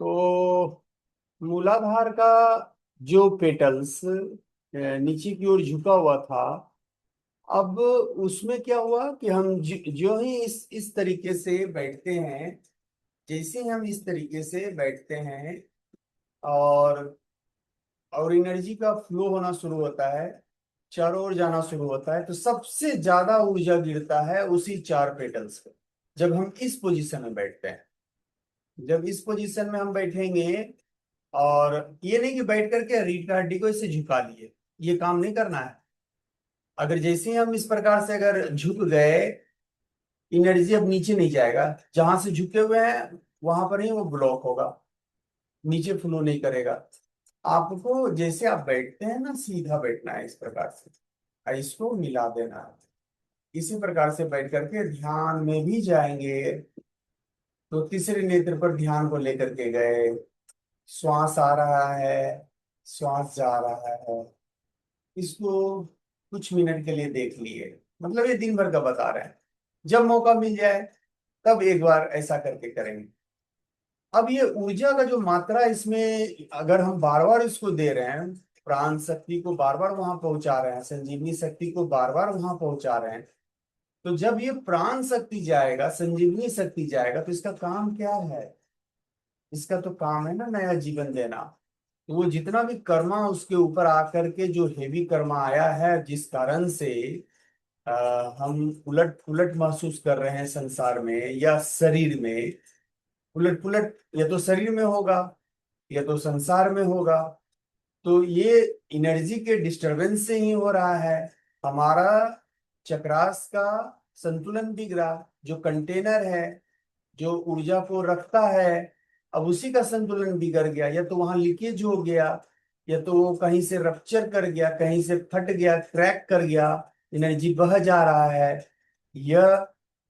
तो मूलाधार का जो पेटल्स नीचे की ओर झुका हुआ था। अब उसमें क्या हुआ कि हम जो ही इस तरीके से बैठते हैं। जैसे ही हम इस तरीके से बैठते हैं और एनर्जी का फ्लो होना शुरू होता है, चारों ओर जाना शुरू होता है, तो सबसे ज्यादा ऊर्जा गिरता है उसी चार पेटल्स पे जब हम इस पोजीशन में बैठते हैं। जब इस पोजीशन में हम बैठेंगे, और ये नहीं कि बैठ करके रीढ़ की हड्डी को इसे झुका लिए, ये काम नहीं करना है। अगर जैसे ही हम इस प्रकार से अगर झुक गए, एनर्जी अब नीचे नहीं जाएगा। जहां से झुके हुए हैं वहां पर ही वो ब्लॉक होगा, नीचे फ्लो नहीं करेगा। आपको जैसे आप बैठते हैं ना, सीधा बैठना है इस प्रकार से, और इसको मिला देना है। इसी प्रकार से बैठ करके ध्यान में भी जाएंगे। तो तीसरे नेत्र पर ध्यान को लेकर के गए, श्वास आ रहा है, श्वास जा रहा है, इसको कुछ मिनट के लिए देख लिए। मतलब ये दिन भर का बता रहे हैं, जब मौका मिल जाए तब एक बार ऐसा करके करेंगे। अब ये ऊर्जा का जो मात्रा इसमें अगर हम बार बार इसको दे रहे हैं, प्राण शक्ति को बार बार वहां पहुंचा रहे हैं, संजीवनी शक्ति को बार बार वहां पहुंचा रहे हैं, तो जब ये प्राण शक्ति जाएगा, संजीवनी शक्ति जाएगा, तो इसका काम क्या है? इसका तो काम है ना नया जीवन देना। तो वो जितना भी कर्मा उसके ऊपर आकर के जो हेवी कर्मा आया है, जिस कारण से हम उलट पुलट महसूस कर रहे हैं संसार में या शरीर में। उलट पुलट या तो शरीर में होगा या तो संसार में होगा। तो ये एनर्जी के डिस्टरबेंस से ही हो रहा है। हमारा चक्रास का संतुलन बिगड़ा, जो कंटेनर है, जो ऊर्जा को रखता है, अब उसी का संतुलन बिगड़ गया। या तो वहां लीकेज हो गया, या तो वो कहीं से रप्चर कर गया, कहीं से फट गया, क्रैक कर गया, एनर्जी बह जा रहा है। यह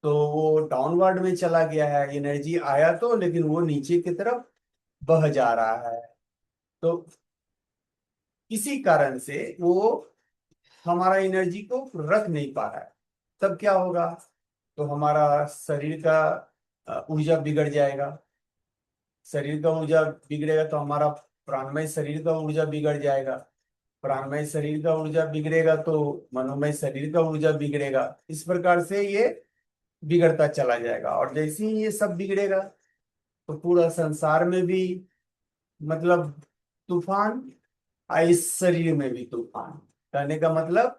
तो वो डाउनवर्ड में चला गया है, एनर्जी आया तो, लेकिन वो नीचे की तरफ बह जा रहा है। तो इसी कारण से वो हमारा एनर्जी को रख नहीं पा रहा है। तब क्या होगा? तो हमारा शरीर का ऊर्जा बिगड़ जाएगा। शरीर का ऊर्जा बिगड़ेगा तो हमारा प्राणमय शरीर का ऊर्जा बिगड़ जाएगा। प्राणमय शरीर का ऊर्जा बिगड़ेगा तो मनोमय शरीर का ऊर्जा बिगड़ेगा। इस प्रकार से ये बिगड़ता चला जाएगा, और जैसे ही ये सब बिगड़ेगा तो पूरा संसार में भी मतलब तूफान, और इस शरीर में भी तूफान। कहने का मतलब,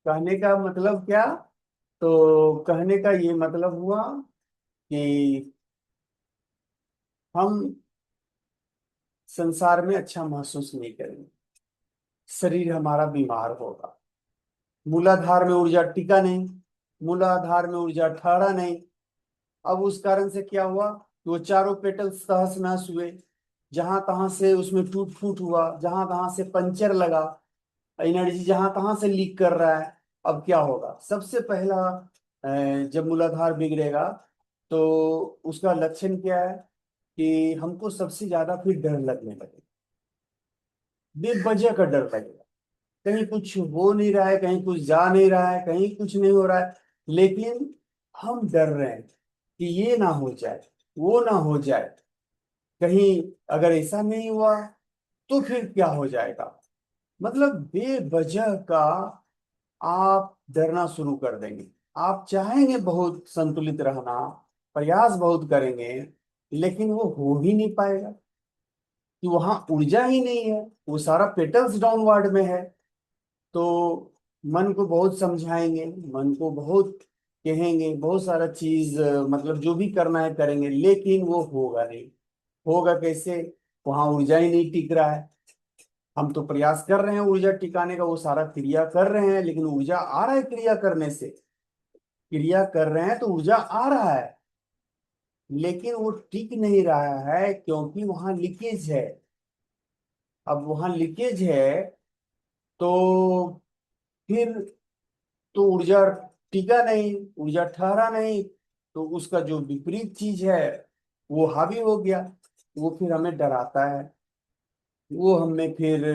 कहने का मतलब क्या? तो कहने का ये मतलब हुआ कि हम संसार में अच्छा महसूस नहीं करेंगे, शरीर हमारा बीमार होगा। मूलाधार में ऊर्जा टिका नहीं, मूलाधार में ऊर्जा ठहरा नहीं। अब उस कारण से क्या हुआ कि वो चारों पेटल्स तहस नहस हुए। जहां तहां से उसमें टूट फूट हुआ, जहां तहां से पंचर लगा, एनर्जी जहां तहां से लीक कर रहा है। अब क्या होगा? सबसे पहला जब मूलाधार बिगड़ेगा तो उसका लक्षण क्या है कि हमको सबसे ज्यादा फिर डर लगने लगेगा, बेवजह का डर लगेगा। कहीं कुछ हो नहीं रहा है, कहीं कुछ जा नहीं रहा है, कहीं कुछ नहीं हो रहा है, लेकिन हम डर रहे हैं कि ये ना हो जाए, वो ना हो जाए। कहीं अगर ऐसा नहीं हुआ तो फिर क्या हो जाएगा? मतलब बेवजह का आप डरना शुरू कर देंगे। आप चाहेंगे बहुत संतुलित रहना, प्रयास बहुत करेंगे, लेकिन वो हो ही नहीं पाएगा कि वहां ऊर्जा ही नहीं है, वो सारा पेटल्स डाउनवर्ड में है। तो मन को बहुत समझाएंगे, मन को बहुत कहेंगे, बहुत सारा चीज मतलब जो भी करना है करेंगे, लेकिन वो होगा नहीं। होगा कैसे? वहां ऊर्जा ही नहीं टिक रहा है। हम तो प्रयास कर रहे हैं ऊर्जा टिकाने का, वो सारा क्रिया कर रहे हैं, लेकिन ऊर्जा आ रहा है क्रिया करने से, क्रिया कर रहे हैं तो ऊर्जा आ रहा है, लेकिन वो टिक नहीं रहा है क्योंकि वहां लीकेज है। अब वहां लीकेज है तो फिर तो ऊर्जा टिका नहीं, ऊर्जा ठहरा नहीं। तो उसका जो विपरीत चीज है वो हावी हो गया, वो फिर हमें डराता है, वो हमें फिर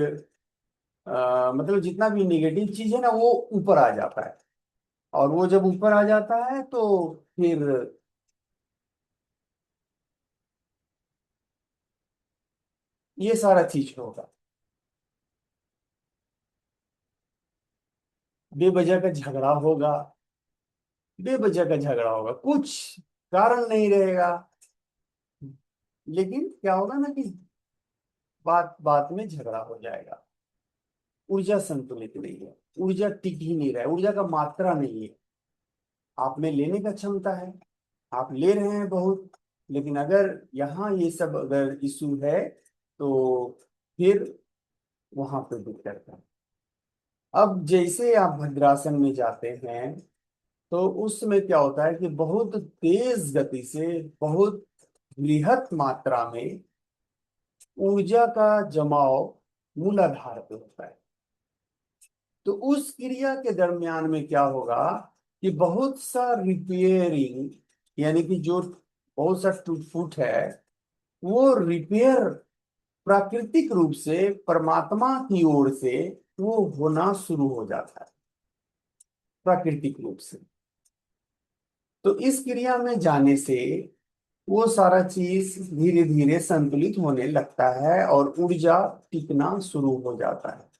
मतलब जितना भी निगेटिव चीज है ना वो ऊपर आ जाता है। और वो जब ऊपर आ जाता है तो फिर ये सारा चीज होगा, बेवजह का झगड़ा होगा, बेवजह का झगड़ा होगा, कुछ कारण नहीं रहेगा। लेकिन क्या होगा ना कि बात बात में झगड़ा हो जाएगा। ऊर्जा संतुलित नहीं है, ऊर्जा टिक ही नहीं रहा है, ऊर्जा का मात्रा नहीं है। आप में लेने का क्षमता है, आप ले रहे हैं बहुत, लेकिन अगर यहाँ ये सब अगर इशू है तो फिर वहां पे दिक्कत है। अब जैसे आप भद्रासन में जाते हैं तो उसमें क्या होता है कि बहुत तेज गति से, बहुत बृहत मात्रा में ऊर्जा का जमाव मूलाधार पे होता है। तो उस क्रिया के दरमियान में क्या होगा कि बहुत सा रिपेयरिंग, यानी कि जो बहुत सा टूट फूट है वो रिपेयर प्राकृतिक रूप से परमात्मा की ओर से वो होना शुरू हो जाता है, प्राकृतिक रूप से। तो इस क्रिया में जाने से वो सारा चीज धीरे धीरे संतुलित होने लगता है और ऊर्जा टिकना शुरू हो जाता है।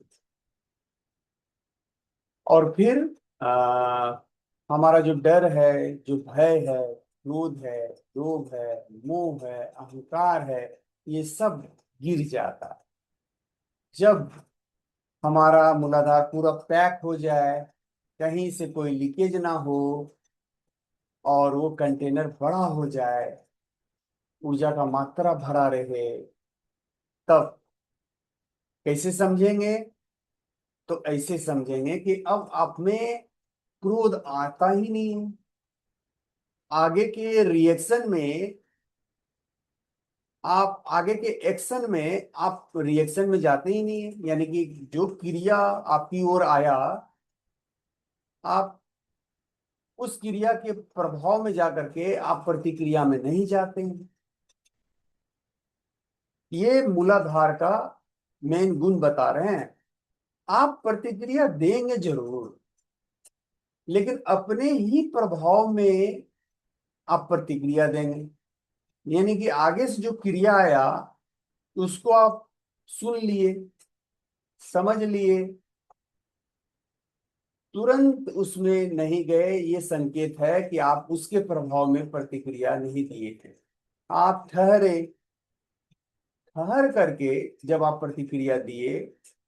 और फिर आ, हमारा जो डर है, जो भय है, क्रोध है, लोभ है, मोह है, अहंकार है, ये सब गिर जाता है। जब हमारा मूलाधार पूरा पैक हो जाए, कहीं से कोई लीकेज ना हो और वो कंटेनर बड़ा हो जाए, ऊर्जा का मात्रा भरा रहे, तब कैसे समझेंगे? तो ऐसे समझेंगे कि अब आप में क्रोध आता ही नहीं है। आगे के रिएक्शन में, आप आगे के एक्शन में आप रिएक्शन में जाते ही नहीं है, यानी कि जो क्रिया आपकी ओर आया, आप उस क्रिया के प्रभाव में जाकर के आप प्रतिक्रिया में नहीं जाते हैं। ये मूलाधार का मेन गुण बता रहे हैं। आप प्रतिक्रिया देंगे जरूर, लेकिन अपने ही प्रभाव में आप प्रतिक्रिया देंगे। यानी कि आगे से जो क्रिया आया उसको आप सुन लिए, समझ लिए, तुरंत उसमें नहीं गए, ये संकेत है कि आप उसके प्रभाव में प्रतिक्रिया नहीं दिए थे। आप ठहरे, ठहर करके जब आप प्रतिक्रिया दिए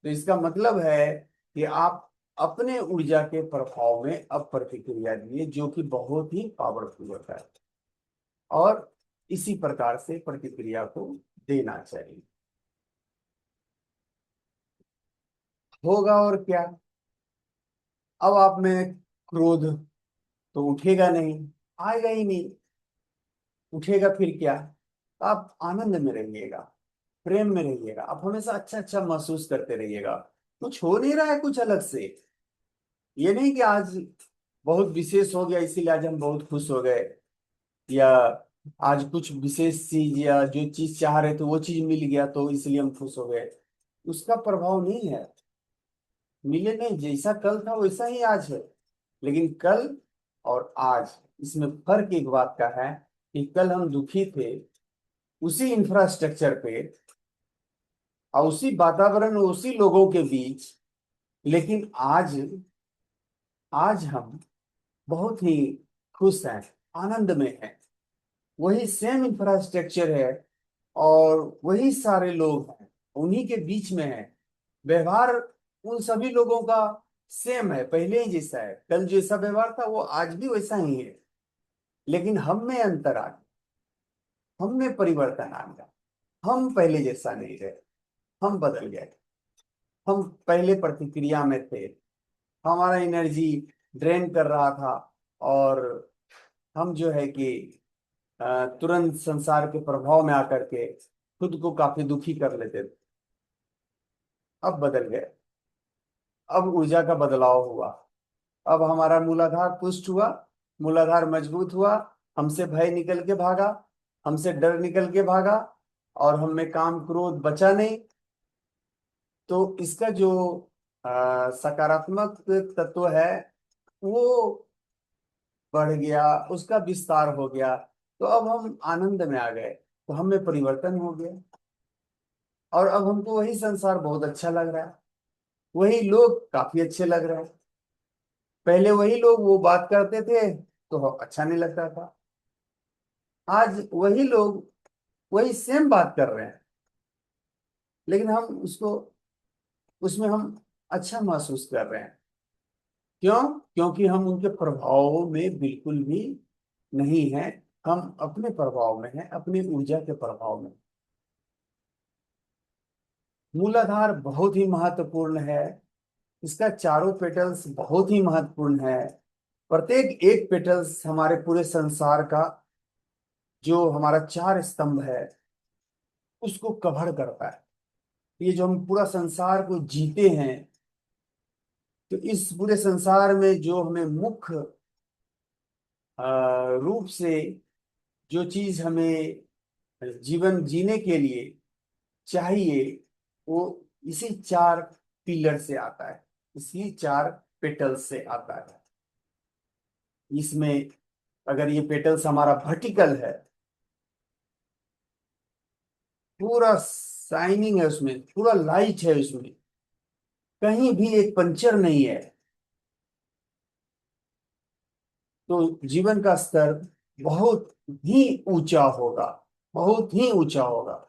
तो इसका मतलब है कि आप अपने ऊर्जा के प्रभाव में अब प्रतिक्रिया दिए, जो कि बहुत ही पावरफुल होता है। और इसी प्रकार से प्रतिक्रिया को देना चाहिए, होगा और क्या। अब आप में क्रोध तो उठेगा नहीं, आएगा ही नहीं। उठेगा फिर क्या? आप आनंद में रहिएगा, प्रेम में रहिएगा, आप हमेशा अच्छा अच्छा महसूस करते रहिएगा। कुछ हो नहीं रहा है कुछ अलग से, ये नहीं कि आज बहुत विशेष हो गया इसीलिए आज हम बहुत खुश हो गए, या आज कुछ विशेष चीज या जो चीज चाह रहे थे वो चीज मिल गया तो इसलिए हम खुश हो गए। उसका प्रभाव नहीं है, मिले नहीं, जैसा कल था वैसा ही आज है। लेकिन कल और आज इसमें फर्क एक बात का है कि कल हम दुखी थे उसी इंफ्रास्ट्रक्चर पे और उसी वातावरण और उसी लोगों के बीच, लेकिन आज, आज हम बहुत ही खुश हैं, आनंद में हैं। वही सेम इंफ्रास्ट्रक्चर है और वही सारे लोग हैं, उन्हीं के बीच में है। व्यवहार उन सभी लोगों का सेम है, पहले ही जैसा है, कल जैसा व्यवहार था वो आज भी वैसा ही है। लेकिन हम में अंतर आ गया, हम में परिवर्तन आ गया। हम पहले जैसा नहीं रहे, हम बदल गए। हम पहले प्रतिक्रिया में थे, हमारा एनर्जी ड्रेन कर रहा था और हम जो है कि तुरंत संसार के प्रभाव में आकर के खुद को काफी दुखी कर लेते थे। अब बदल गए, अब ऊर्जा का बदलाव हुआ, अब हमारा मूलाधार पुष्ट हुआ, मूलाधार मजबूत हुआ, हमसे भय निकल के भागा, हमसे डर निकल के भागा और हम में काम क्रोध बचा नहीं। तो इसका जो सकारात्मक तत्व है वो बढ़ गया, उसका विस्तार हो गया। तो अब हम आनंद में आ गए, तो हमें परिवर्तन हो गया और अब हमको वही संसार बहुत अच्छा लग रहा है, वही लोग काफी अच्छे लग रहे हैं। पहले वही लोग वो बात करते थे तो अच्छा नहीं लगता था, आज वही लोग वही सेम बात कर रहे हैं, लेकिन हम उसको उसमें हम अच्छा महसूस कर रहे हैं। क्यों? क्योंकि हम उनके प्रभाव में बिल्कुल भी नहीं है, हम अपने प्रभाव में हैं, अपनी ऊर्जा के प्रभाव में। मूलाधार बहुत ही महत्वपूर्ण है, इसका चारों पेटल्स बहुत ही महत्वपूर्ण है। प्रत्येक एक पेटल्स हमारे पूरे संसार का जो हमारा चार स्तंभ है उसको कवर करता है। ये जो हम पूरा संसार को जीते हैं, तो इस पूरे संसार में जो हमें मुख्य रूप से जो चीज हमें जीवन जीने के लिए चाहिए, वो इसी चार पिलर से आता है, इसी चार पेटल से आता है। इसमें अगर ये पेटल्स हमारा वर्टिकल है, पूरा शाइनिंग है, उसमें पूरा लाइट है, उसमें कहीं भी एक पंचर नहीं है, तो जीवन का स्तर बहुत ही ऊंचा होगा, बहुत ही ऊंचा होगा।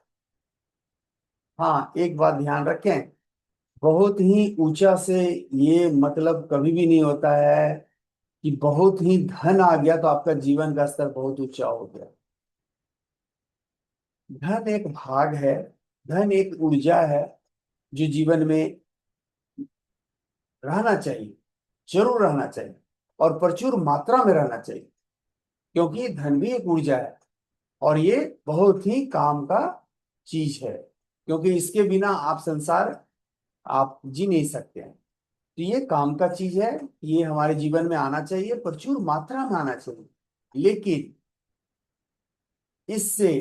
हाँ, एक बात ध्यान रखें, बहुत ही ऊंचा से ये मतलब कभी भी नहीं होता है कि बहुत ही धन आ गया तो आपका जीवन का स्तर बहुत ऊंचा हो गया। धन एक भाग है, धन एक ऊर्जा है जो जीवन में रहना चाहिए, जरूर रहना चाहिए, और प्रचुर मात्रा में रहना चाहिए। क्योंकि धन भी एक ऊर्जा है और ये बहुत ही काम का चीज है, क्योंकि इसके बिना आप संसार आप जी नहीं सकते हैं। तो ये काम का चीज है, ये हमारे जीवन में आना चाहिए, प्रचुर मात्रा में आना चाहिए। लेकिन इससे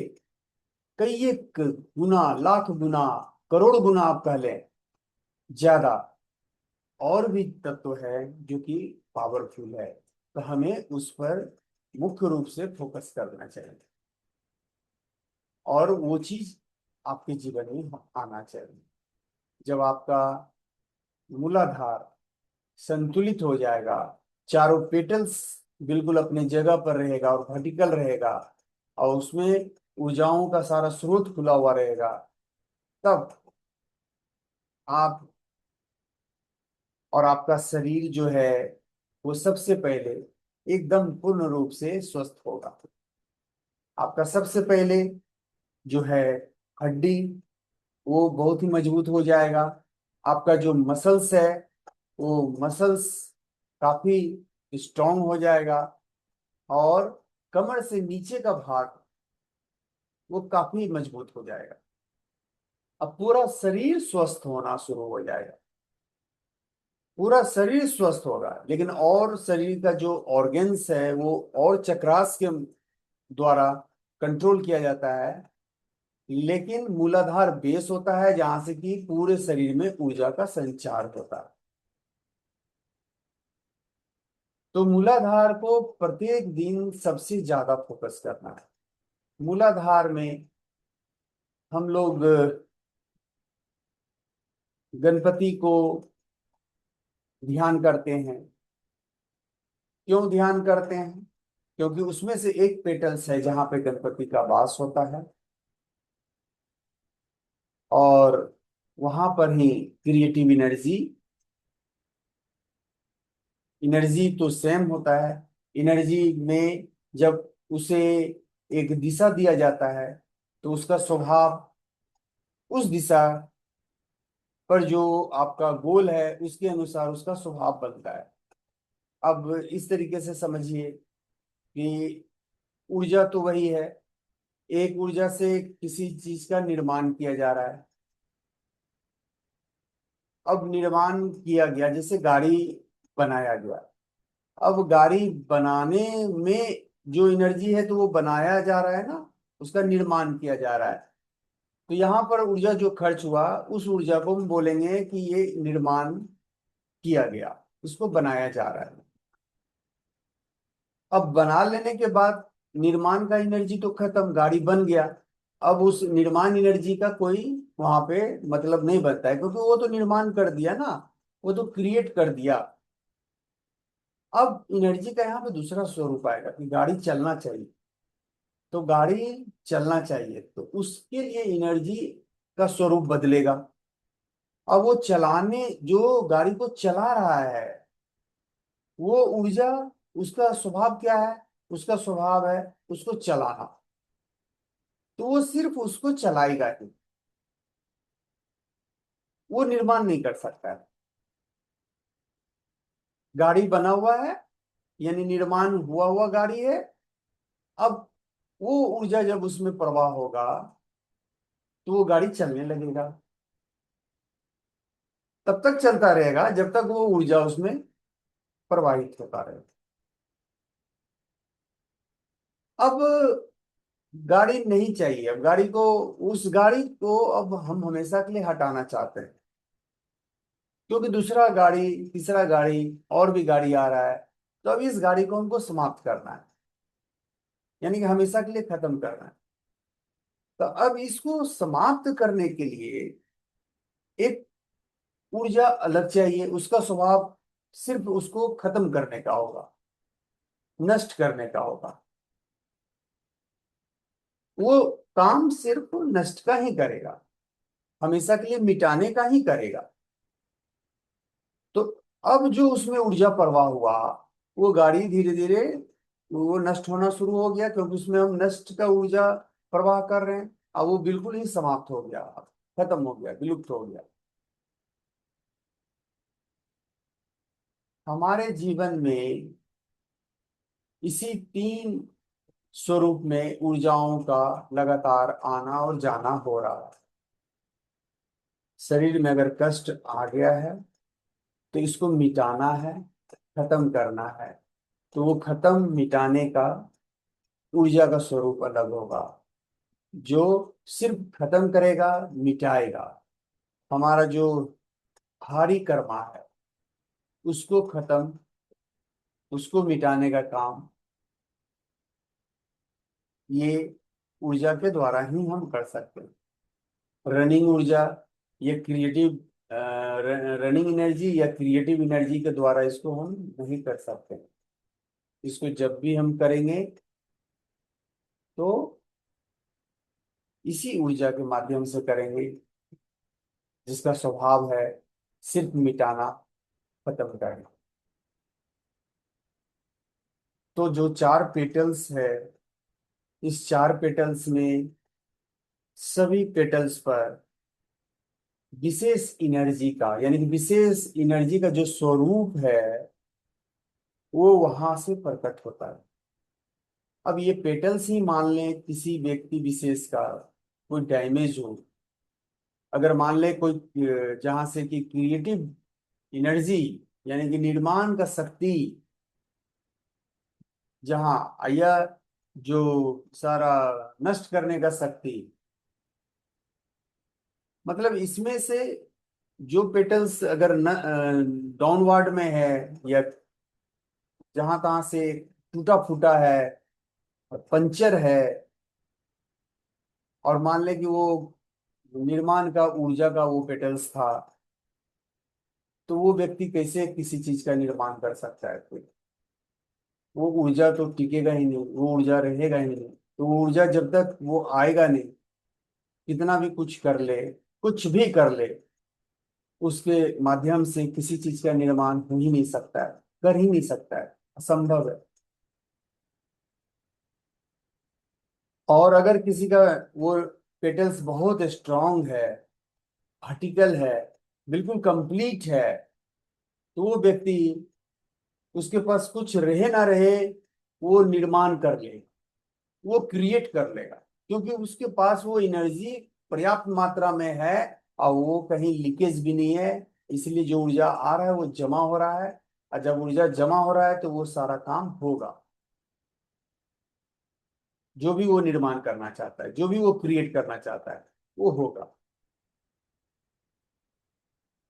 कई एक गुना, लाख गुना, करोड़ गुना आप कह लें, ज्यादा और भी तत्व है जो कि पावरफुल है। तो हमें उस पर मुख्य रूप से फोकस करना चाहिए और वो चीज आपके जीवन में आना चाहिए। जब आपका मूलाधार संतुलित हो जाएगा, चारों पेटल्स बिल्कुल अपने जगह पर रहेगा और वर्टिकल रहेगा, और उसमें ऊर्जाओं का सारा स्रोत खुला हुआ रहेगा, तब आप और आपका शरीर जो है वो सबसे पहले एकदम पूर्ण रूप से स्वस्थ होगा। आपका सबसे पहले जो है हड्डी वो बहुत ही मजबूत हो जाएगा, आपका जो मसल्स है वो मसल्स काफी स्ट्रांग हो जाएगा, और कमर से नीचे का भाग वो काफी मजबूत हो जाएगा। अब पूरा शरीर स्वस्थ होना शुरू हो जाएगा, पूरा शरीर स्वस्थ होगा। लेकिन और शरीर का जो ऑर्गन्स है वो और चक्रास के द्वारा कंट्रोल किया जाता है, लेकिन मूलाधार बेस होता है जहां से कि पूरे शरीर में ऊर्जा का संचार होता है। तो मूलाधार को प्रत्येक दिन सबसे ज्यादा फोकस करना है। मूलाधार में हम लोग गणपति को ध्यान करते हैं। क्यों ध्यान करते हैं? क्योंकि उसमें से एक पेटल्स है जहां पे गणपति का वास होता है, और वहां पर ही क्रिएटिव एनर्जी, एनर्जी तो सेम होता है। एनर्जी में जब उसे एक दिशा दिया जाता है तो उसका स्वभाव उस दिशा पर जो आपका गोल है उसके अनुसार उसका स्वभाव बनता है। अब इस तरीके से समझिए कि ऊर्जा तो वही है, एक ऊर्जा से किसी चीज का निर्माण किया जा रहा है। अब निर्माण किया गया, जैसे गाड़ी बनाया गया, अब गाड़ी बनाने में जो एनर्जी है तो वो बनाया जा रहा है ना, उसका निर्माण किया जा रहा है। तो यहाँ पर ऊर्जा जो खर्च हुआ, उस ऊर्जा को हम बोलेंगे कि ये निर्माण किया गया, इसको बनाया जा रहा है। अब बना लेने के बाद निर्माण का एनर्जी तो खत्म, गाड़ी बन गया। अब उस निर्माण एनर्जी का कोई वहां पे मतलब नहीं बनता है, क्योंकि वो तो निर्माण कर दिया ना, वो तो क्रिएट कर दिया। अब एनर्जी का यहाँ पे दूसरा स्वरूप आएगा कि गाड़ी चलना चाहिए, तो गाड़ी चलना चाहिए तो उसके लिए एनर्जी का स्वरूप बदलेगा। अब वो चलाने, जो गाड़ी को चला रहा है, वो ऊर्जा, उसका स्वभाव क्या है? उसका स्वभाव है उसको चलाना, तो वो सिर्फ उसको चलाएगा ही, वो निर्माण नहीं कर सकता है। गाड़ी बना हुआ है, यानी निर्माण हुआ हुआ गाड़ी है। अब वो ऊर्जा जब उसमें प्रवाह होगा तो वो गाड़ी चलने लगेगा। तब तक चलता रहेगा जब तक वो ऊर्जा उसमें प्रवाहित होता रहे। अब गाड़ी नहीं चाहिए, अब गाड़ी को, उस गाड़ी को अब हम हमेशा के लिए हटाना चाहते हैं, क्योंकि दूसरा गाड़ी, तीसरा गाड़ी, और भी गाड़ी आ रहा है। तो अब इस गाड़ी को हमको समाप्त करना है, यानी कि हमेशा के लिए खत्म करना है। तो अब इसको समाप्त करने के लिए एक ऊर्जा अलग चाहिए, उसका स्वभाव सिर्फ उसको खत्म करने का होगा, नष्ट करने का होगा। वो काम सिर्फ नष्ट का ही करेगा, हमेशा के लिए मिटाने का ही करेगा। तो अब जो उसमें ऊर्जा प्रवाह हुआ, वो गाड़ी धीरे धीरे वो नष्ट होना शुरू हो गया, क्योंकि उसमें हम नष्ट का ऊर्जा प्रवाह कर रहे हैं। अब वो बिल्कुल ही समाप्त हो गया, खत्म हो गया, विलुप्त हो गया। हमारे जीवन में इसी तीन स्वरूप में ऊर्जाओं का लगातार आना और जाना हो रहा है। शरीर में अगर कष्ट आ गया है तो इसको मिटाना है, खत्म करना है। तो वो खत्म मिटाने का ऊर्जा का स्वरूप अलग होगा, जो सिर्फ खत्म करेगा, मिटाएगा। हमारा जो भारी कर्मा है, उसको खत्म, उसको मिटाने का काम ये ऊर्जा के द्वारा ही हम कर सकते हैं। रनिंग ऊर्जा, ये क्रिएटिव रनिंग एनर्जी या क्रिएटिव एनर्जी के द्वारा इसको हम नहीं कर सकते। इसको जब भी हम करेंगे तो इसी ऊर्जा के माध्यम से करेंगे, जिसका स्वभाव है सिर्फ मिटाना, खत्म करना। तो जो चार पेटल्स है, इस चार पेटल्स में सभी पेटल्स पर विशेष एनर्जी का, यानी कि विशेष एनर्जी का जो स्वरूप है, वो वहां से प्रकट होता है। अब ये पेटल्स ही मान लें किसी व्यक्ति विशेष का कोई डैमेज हो, अगर मान ले कोई जहां से कि क्रिएटिव एनर्जी, यानी कि निर्माण का शक्ति, जहां यह जो सारा नष्ट करने का शक्ति, मतलब इसमें से जो पेटल्स अगर न डाउनवर्ड में है, या जहां तहां से टूटा फूटा है, पंचर है, और मान ले कि वो निर्माण का ऊर्जा का वो पेटल्स था, तो वो व्यक्ति कैसे किसी चीज का निर्माण कर सकता है? कोई, वो ऊर्जा तो टिकेगा ही नहीं, वो ऊर्जा रहेगा ही नहीं। तो वो ऊर्जा जब तक वो आएगा नहीं, कितना भी कुछ कर ले, कुछ भी कर ले, उसके माध्यम से किसी चीज का निर्माण हो ही नहीं सकता है, कर ही नहीं सकता है, असंभव है। और अगर किसी का वो पेटल्स बहुत स्ट्रांग है, वर्टिकल है, बिल्कुल कंप्लीट है, तो वो व्यक्ति, उसके पास कुछ रहे ना रहे, वो निर्माण कर ले, वो क्रिएट कर लेगा, क्योंकि उसके पास वो एनर्जी पर्याप्त मात्रा में है, और वो कहीं लीकेज भी नहीं है। इसलिए जो ऊर्जा आ रहा है वो जमा हो रहा है, और जब ऊर्जा जमा हो रहा है तो वो सारा काम होगा। जो भी वो निर्माण करना चाहता है, जो भी वो क्रिएट करना चाहता है, वो होगा।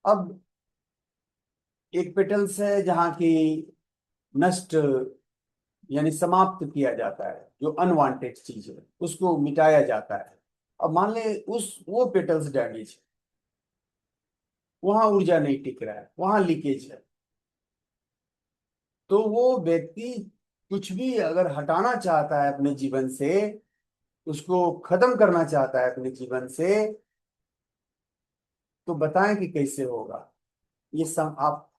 अब एक पेटल्स है जहाँ की नष्ट यानी समाप्त किया जाता है, जो अनवांटेड चीज है उसको मिटाया जाता है। अब मान ले उस वो पेटल्स डैमेज है, वहां ऊर्जा नहीं टिक रहा है, वहां लीकेज है, तो वो व्यक्ति कुछ भी अगर हटाना चाहता है अपने जीवन से, उसको खत्म करना चाहता है अपने जीवन से, तो बताएं कि कैसे होगा। आप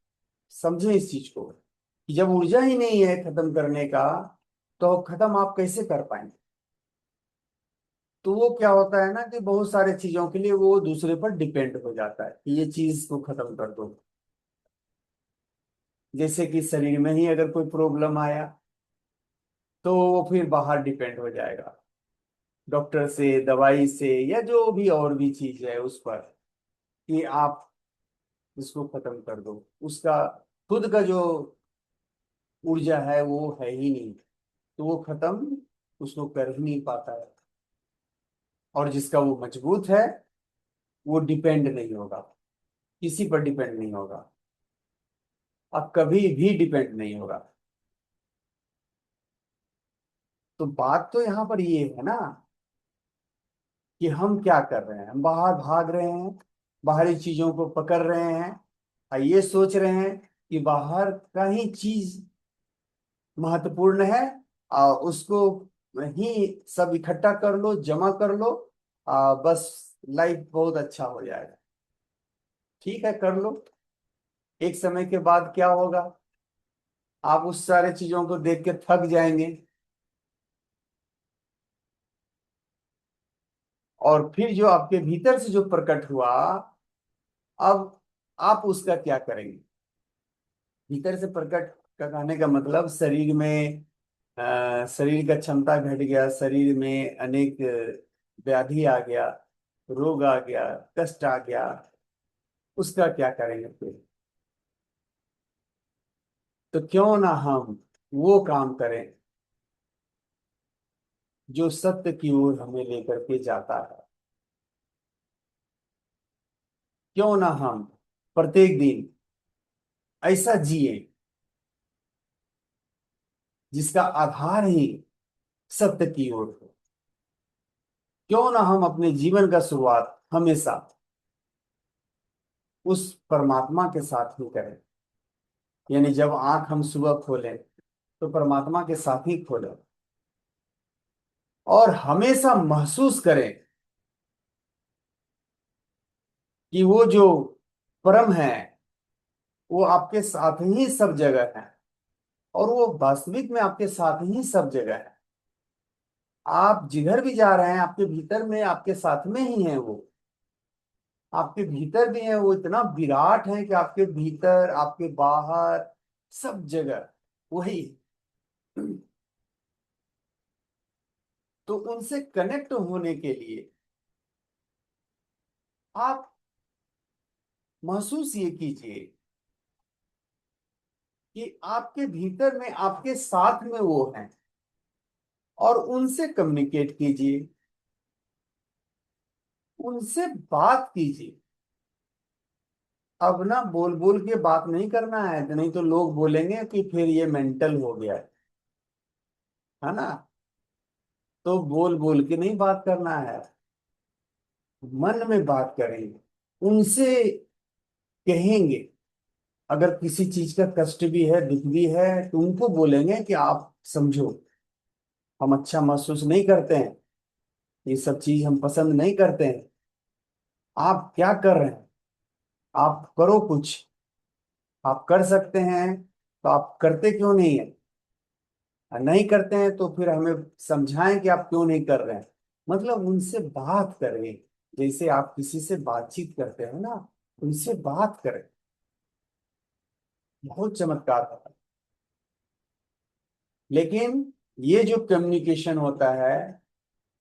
समझें इस चीज को कि जब ऊर्जा ही नहीं है खत्म करने का, तो खत्म आप कैसे कर पाएंगे। तो वो क्या होता है ना कि बहुत सारे चीजों के लिए वो दूसरे पर डिपेंड हो जाता है कि ये चीज को खत्म कर दो। जैसे कि शरीर में ही अगर कोई प्रॉब्लम आया, तो वो फिर बाहर डिपेंड हो जाएगा, डॉक्टर से, दवाई से, या जो भी और भी चीज है उस पर, कि आप इसको खत्म कर दो। उसका खुद का जो ऊर्जा है वो है ही नहीं, तो वो खत्म उसको कर ही नहीं पाता है। और जिसका वो मजबूत है, वो डिपेंड नहीं होगा, किसी पर डिपेंड नहीं होगा, अब कभी भी डिपेंड नहीं होगा। तो बात तो यहाँ पर ये है ना कि हम क्या कर रहे हैं, हम बाहर भाग रहे हैं, बाहरी चीजों को पकड़ रहे हैं, और ये सोच रहे हैं कि बाहर का ही चीज महत्वपूर्ण है, और उसको ही सब इकट्ठा कर लो, जमा कर लो, बस लाइफ बहुत अच्छा हो जाएगा। ठीक है, कर लो। एक समय के बाद क्या होगा, आप उस सारे चीजों को देख के थक जाएंगे, और फिर जो आपके भीतर से जो प्रकट हुआ, अब आप उसका क्या करेंगे। भीतर से प्रकट का कहने का मतलब शरीर में शरीर का क्षमता घट गया, शरीर में अनेक व्याधि आ गया, रोग आ गया, कष्ट आ गया, उसका क्या करेंगे फिर। तो क्यों ना हम वो काम करें जो सत्य की ओर हमें लेकर के जाता है। क्यों ना हम प्रत्येक दिन ऐसा जिए जिसका आधार ही सत्य की ओर हो। क्यों ना हम अपने जीवन का शुरुआत हमेशा उस परमात्मा के साथ ही करें, यानी जब आंख हम सुबह खोलें तो परमात्मा के साथ ही खोलें, और हमेशा महसूस करें कि वो जो परम है वो आपके साथ ही सब जगह है, और वो वास्तविक में आपके साथ ही सब जगह है। आप जिधर भी जा रहे हैं आपके भीतर में, आपके साथ में ही है वो, आपके भीतर भी है वो, इतना विराट है कि आपके भीतर, आपके बाहर, सब जगह वही। तो उनसे कनेक्ट होने के लिए आप महसूस ये कीजिए कि आपके भीतर में, आपके साथ में वो है, और उनसे कम्युनिकेट कीजिए, उनसे बात कीजिए। अब ना बोल बोल के बात नहीं करना है, तो नहीं तो लोग बोलेंगे कि फिर ये मेंटल हो गया है ना। तो बोल बोल के नहीं बात करना है, मन में बात करेंगे, उनसे कहेंगे। अगर किसी चीज का कष्ट भी है, दुख भी है, तो उनको बोलेंगे कि आप समझो, हम अच्छा महसूस नहीं करते हैं, ये सब चीज हम पसंद नहीं करते हैं, आप क्या कर रहे हैं, आप करो कुछ, आप कर सकते हैं तो आप करते क्यों नहीं है, और नहीं करते हैं तो फिर हमें समझाएं कि आप क्यों नहीं कर रहे हैं। मतलब उनसे बात करें, जैसे आप किसी से बातचीत करते हो ना, उनसे बात करें। बहुत चमत्कार होता है। लेकिन ये जो कम्युनिकेशन होता है,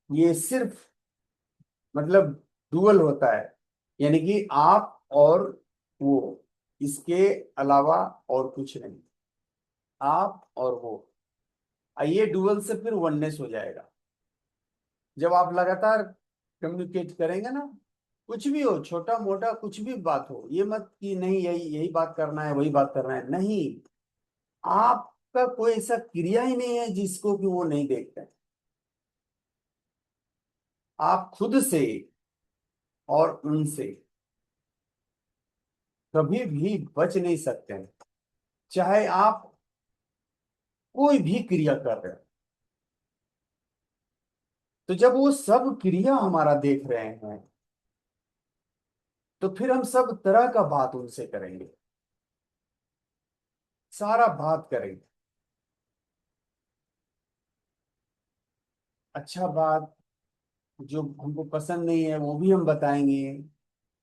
ये सिर्फ मतलब डुअल होता है, यानी कि आप और वो, इसके अलावा और कुछ नहीं, आप और वो। ये डुअल से फिर वननेस हो जाएगा। जब आप लगातार कम्युनिकेट करेंगे ना, कुछ भी हो, छोटा मोटा कुछ भी बात हो, ये मत कि नहीं यही यही बात करना है, वही बात करना है, नहीं। आपका कोई ऐसा क्रिया ही नहीं है जिसको कि वो नहीं देखते हैं। आप खुद से और उनसे कभी भी बच नहीं सकते हैं, चाहे आप कोई भी क्रिया कर रहे हो। तो जब वो सब क्रिया हमारा देख रहे हैं, तो फिर हम सब तरह का बात उनसे करेंगे, सारा बात करेंगे। अच्छा बात जो हमको पसंद नहीं है वो भी हम बताएंगे,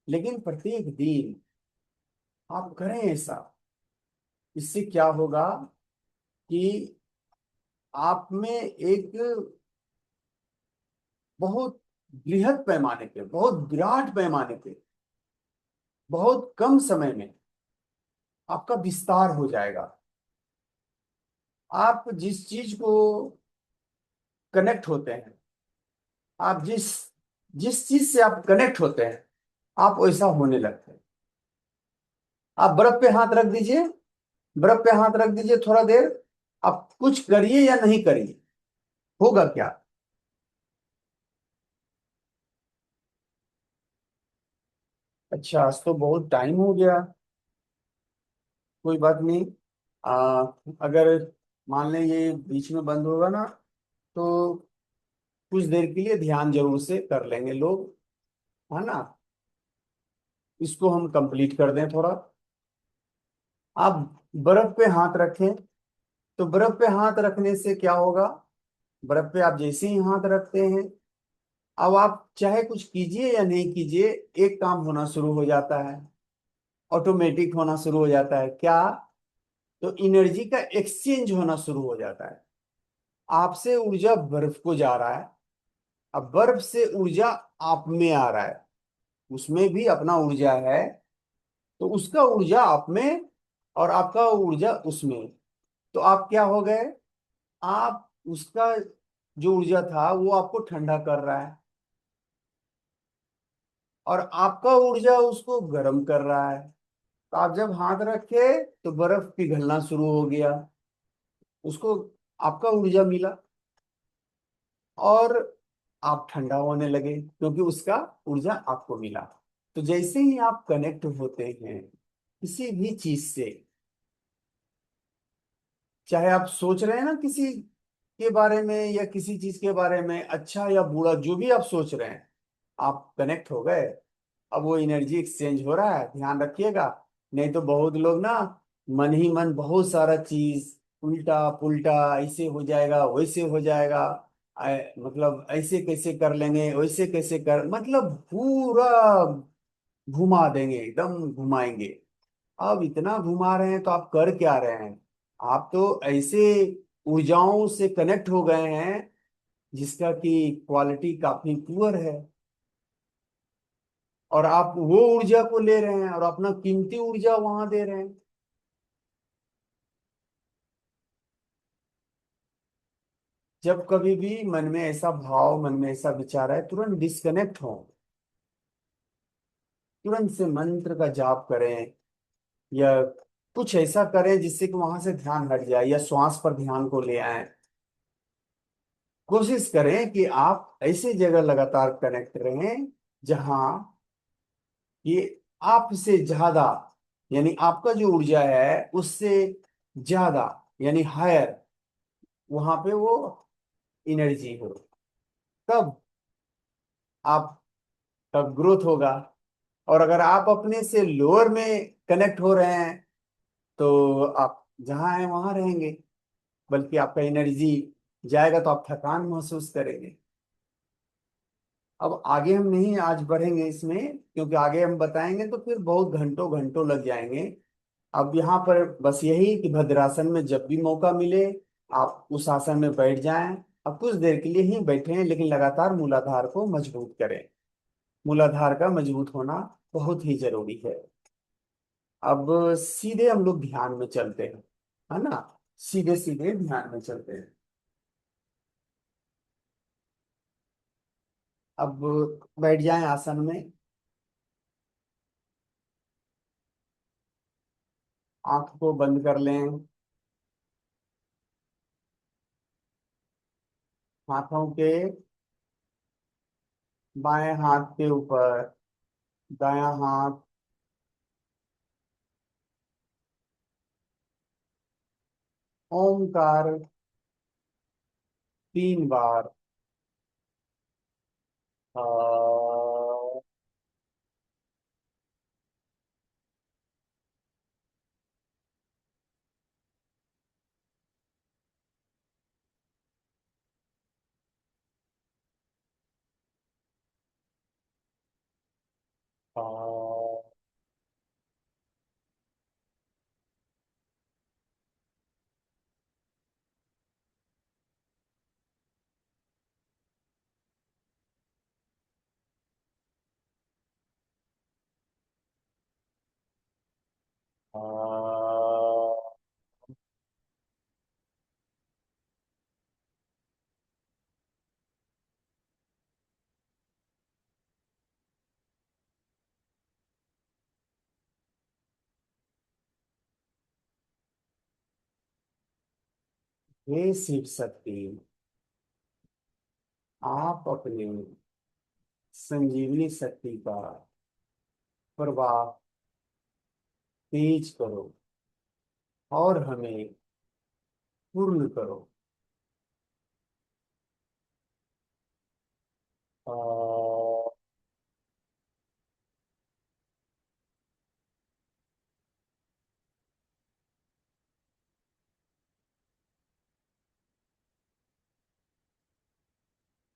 लेकिन प्रत्येक दिन आप करें ऐसा। इससे क्या होगा कि आप में एक बहुत बृहद पैमाने पे, बहुत विराट पैमाने पे, बहुत कम समय में आपका विस्तार हो जाएगा। आप जिस चीज को कनेक्ट होते हैं, आप जिस जिस चीज से आप कनेक्ट होते हैं, आप वैसा होने लगते हैं। आप बर्फ पे हाथ रख दीजिए, बर्फ पे हाथ रख दीजिए थोड़ा देर, आप कुछ करिए या नहीं करिए, होगा क्या? अच्छा, आज तो बहुत टाइम हो गया। कोई बात नहीं। आ, अगर मान लें ये बीच में बंद होगा ना, तो कुछ देर के लिए ध्यान जरूर से कर लेंगे लोग, है ना। इसको हम कंप्लीट कर दें थोड़ा। आप बर्फ पे हाथ रखें, तो बर्फ पे हाथ रखने से क्या होगा? बर्फ पे आप जैसे ही हाथ रखते हैं, अब आप चाहे कुछ कीजिए या नहीं कीजिए, एक काम होना शुरू हो जाता है, ऑटोमेटिक होना शुरू हो जाता है। क्या? तो एनर्जी का एक्सचेंज होना शुरू हो जाता है। आपसे ऊर्जा बर्फ को जा रहा है, अब बर्फ से ऊर्जा आप में आ रहा है, उसमें भी अपना ऊर्जा है, तो उसका ऊर्जा आप में और आपका ऊर्जा उसमें। तो आप क्या हो गए? आप उसका जो ऊर्जा था वो आपको ठंडा कर रहा है, और आपका ऊर्जा उसको गर्म कर रहा है। तो आप जब हाथ रखे तो बर्फ पिघलना शुरू हो गया, उसको आपका ऊर्जा मिला, और आप ठंडा होने लगे क्योंकि उसका ऊर्जा आपको मिला। तो जैसे ही आप कनेक्ट होते हैं किसी भी चीज से, चाहे आप सोच रहे हैं ना किसी के बारे में या किसी चीज के बारे में, अच्छा या बुरा जो भी आप सोच रहे हैं, आप कनेक्ट हो गए। अब वो एनर्जी एक्सचेंज हो रहा है, ध्यान रखिएगा। नहीं तो बहुत लोग ना मन ही मन बहुत सारा चीज उल्टा पुल्टा, ऐसे हो जाएगा वैसे हो जाएगा, मतलब ऐसे कैसे कर लेंगे, वैसे कैसे कर, मतलब पूरा घुमा देंगे, एकदम घुमाएंगे। अब इतना घुमा रहे हैं तो आप कर क्या रहे हैं? आप तो ऐसे ऊर्जाओं से कनेक्ट हो गए हैं जिसका कि क्वालिटी काफी पुअर है, और आप वो ऊर्जा को ले रहे हैं और अपना कीमती ऊर्जा वहां दे रहे हैं। जब कभी भी मन में ऐसा भाव, मन में ऐसा विचार है, तुरंत डिस्कनेक्ट हो, तुरंत से मंत्र का जाप करें, या कुछ ऐसा करें जिससे कि वहां से ध्यान हट जाए, या श्वास पर ध्यान को ले आए। कोशिश करें कि आप ऐसी जगह लगातार कनेक्ट रहें जहां ये आपसे ज्यादा, यानी आपका जो ऊर्जा है उससे ज्यादा, यानी हायर, वहां पे वो एनर्जी हो, तब आपका ग्रोथ होगा। और अगर आप अपने से लोअर में कनेक्ट हो रहे हैं, तो आप जहां हैं वहां रहेंगे, बल्कि आपका एनर्जी जाएगा तो आप थकान महसूस करेंगे। अब आगे हम नहीं आज बढ़ेंगे इसमें, क्योंकि आगे हम बताएंगे तो फिर बहुत घंटों घंटों लग जाएंगे। अब यहाँ पर बस यही कि भद्रासन में जब भी मौका मिले आप उस आसन में बैठ जाएं। अब कुछ देर के लिए ही बैठें, लेकिन लगातार मूलाधार को मजबूत करें। मूलाधार का मजबूत होना बहुत ही जरूरी है। अब सीधे हम लोग ध्यान में चलते हैं, है ना। सीधे सीधे ध्यान में चलते हैं। अब बैठ जाएं आसन में। आंख को बंद कर लें। हाथों के बाएं हाथ के ऊपर दायां हाथ ओमकार 3 बार। आ, आ, आ, हे शिव शक्ति, आप अपने संजीवनी शक्ति का प्रवाह तेज करो और हमें पूर्ण करो। आ,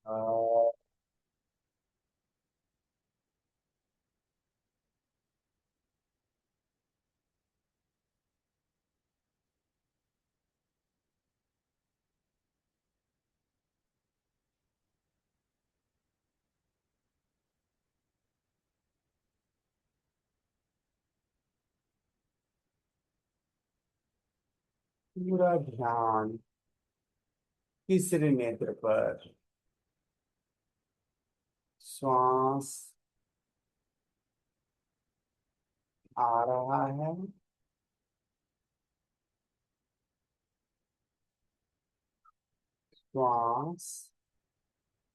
आ, पूरा ध्यान तीसरे नेत्र पर। श्वास आ रहा है, श्वास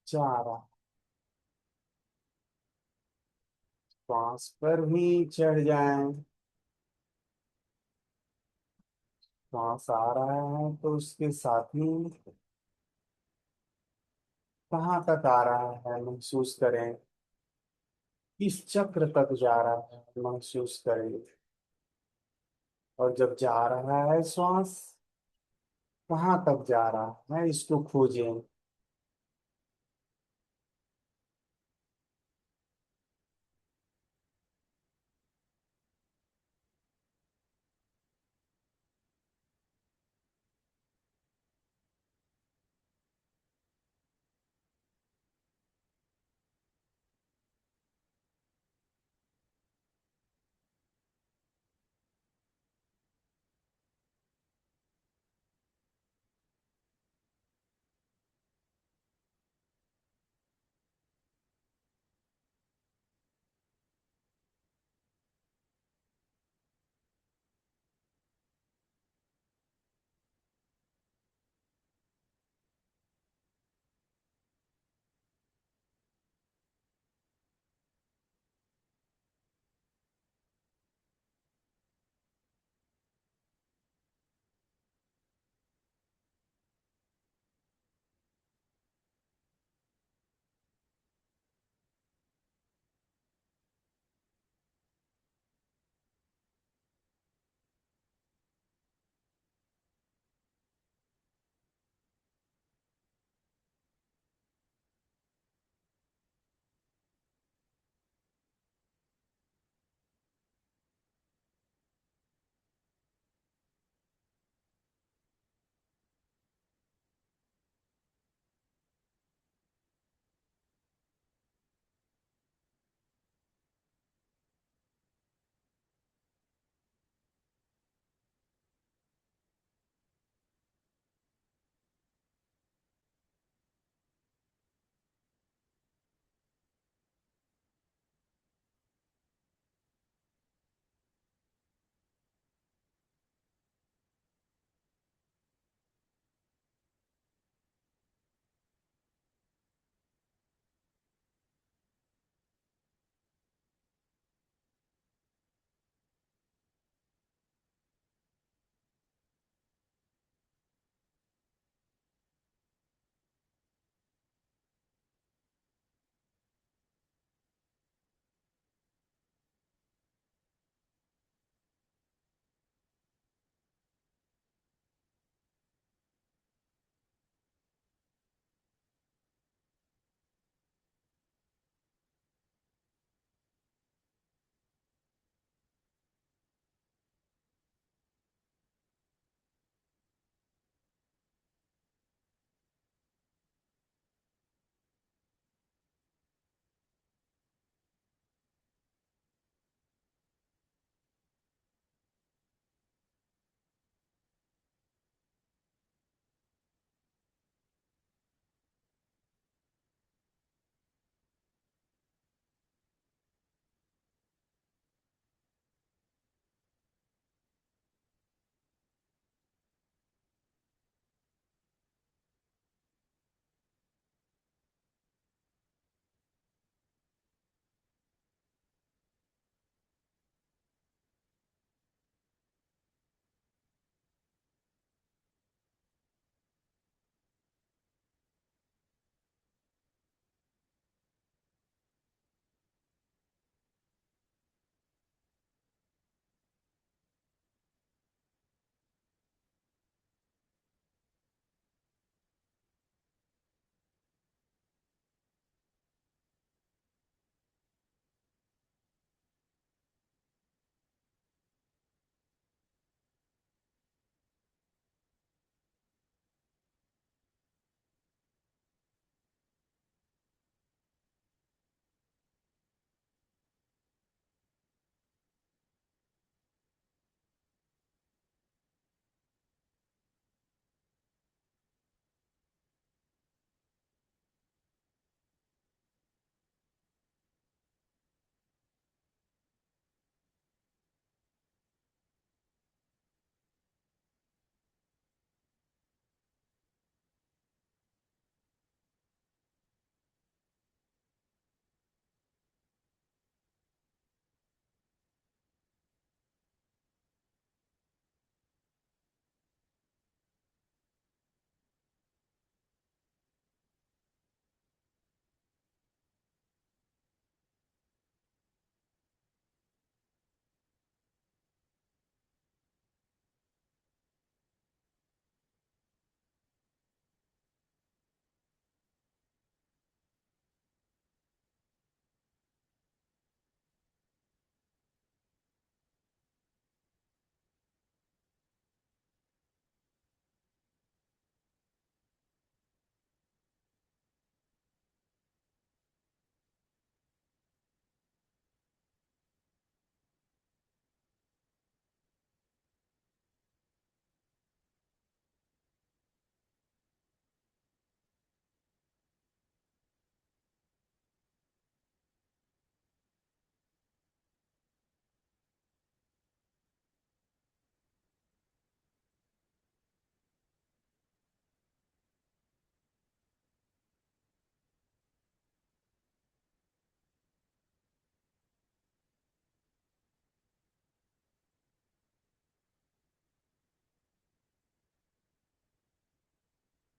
जा रहा। श्वास पर भी चढ़ जाएं। श्वास आ रहा है तो उसके साथ ही कहाँ तक आ रहा है महसूस करें। किस चक्र तक जा रहा है महसूस करें। और जब जा रहा है श्वास कहाँ तक जा रहा है इसको खोजें।